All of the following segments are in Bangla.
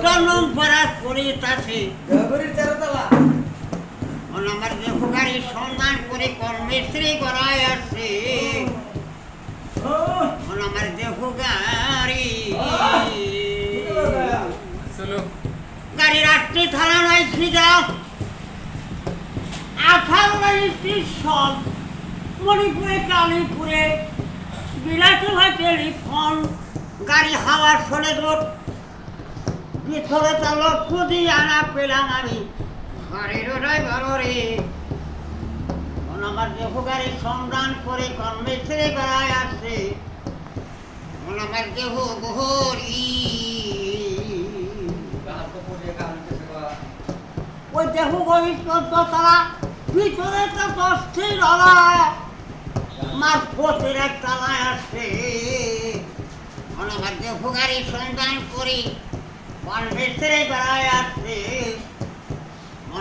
জন্ম পড়ার পরিতাছে আমার দেহ গাড়ি সন্ধান করে কর্মশ্রী করায় আসছে আমার দেহ গাড়ি গাড়ির 8টি থানা নয় ছিদা 18 সব মণিপুরে কালীপুরে বিলাসভাই টেলিফোন গাড়ি হাওয়ার শোনে রোড ভিতরে তা লক্ষ্য দিয়ে আনা পেলাম আমি গাড়ির ড্রাইভার রে আমার দেহ গাড়ির সন্ধান করে কর্মশ্রী করায় আসছে আমার দেহ গহরি ওই দেহ গরিব তারা ভিতরে তো 10টি ডলা মার ফোটের এক তালায় আসছে আমার দেহ গাড়ির সন্ধান করি কর্মশ্রী করায় আসছে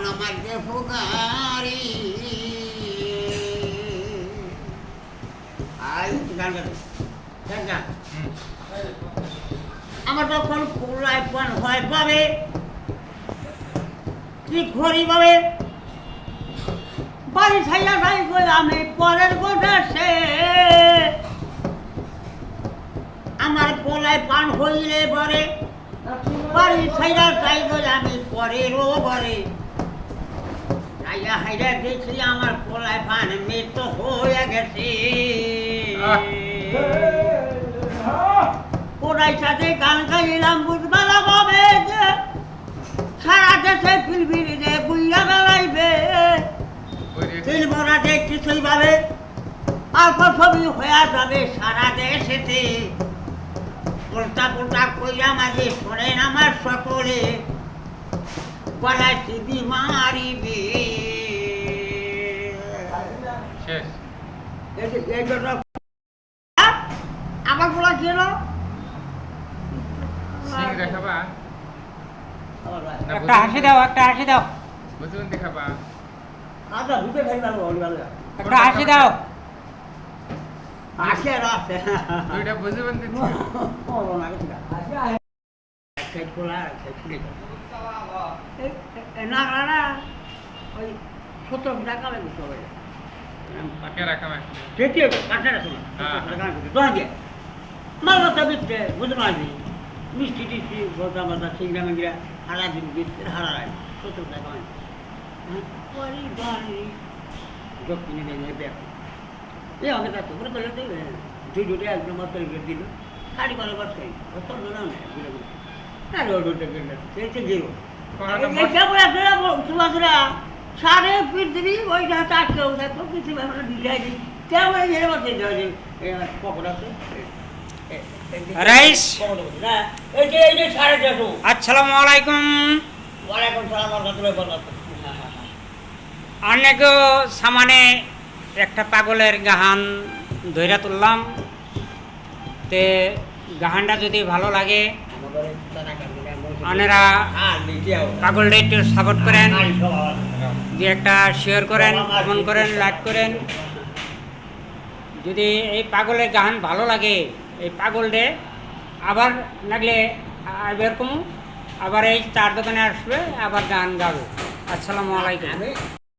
আমার দেহ গাড়ি আমার তখন পুরায় পান হয় পাবে কি ঘড়ি পাবে বাড়ি ছাইয়া যাই গই আমি পরের গোটা সে আমার পোলায় পান হইলে পরে বাড়ি ছাইয়া যাই গই আমি পরেরও ঘরে হাইরা দেখি আমার পোলায় পান মৃত্যু হয়ে গেছে পোড়াই সাথে গান গাইলাম বুঝবালা পাবে যে সারা দেশে ফিলবিলি যে বুইয়া বেলাইবে ফিল্মরাতে কিছুই পাবে অল্প ছবি হয়ে যাবে সারা দেশেতে উল্টা পুল্টা কইয়া মাঝে শোনেন আমার সকলে গলায় চিবি মারিবে আমার বলা ছিল একটা হাসি দাও একটা হাসি দাও একটা হাসি দাও হাসি আর আছে না ওই 17 টাকা লাগে সবাই মালবাসা বিকতে বুঝতে পারবি মিষ্টি টিষ্টি ভোটা মাথা সিংড়া মেঙ্গিরা হারা দিন বিকতে হারা রায় 17 টাকা দক্ষিণে নেমে ব্যাগ এই আমাকে তার করে করলে দেবে দুটো একদম মতো দিল শাড়ি করে বসে না আর ওটা গেল তোমাদের সাড়ে পৃথিবী ওইটা চারটেও থাকতো পৃথিবী আমরা দিলে কেমন এর মধ্যে পকড় আছে রাইস এই যে 450 আসসালামু আলাইকুম ওয়ালাইকুম সালাম রাহমাতুল্লাহি ওয়া বারাকাতুহু অনেক সামানে একটা পাগলের গাহান ধইরা তুললাম তে গাহানটা যদি ভালো লাগে আপনারা পাগলটা একটু সাপোর্ট করেন দিয়ে একটা শেয়ার করেন কমেন্ট করেন লাইক করেন যদি এই পাগলের গান ভালো লাগে এই পাগলটে আবার লাগলে এরকম আবার এই 4 দোকানে আসবে আবার গান গাবে আসসালামু আলাইকুম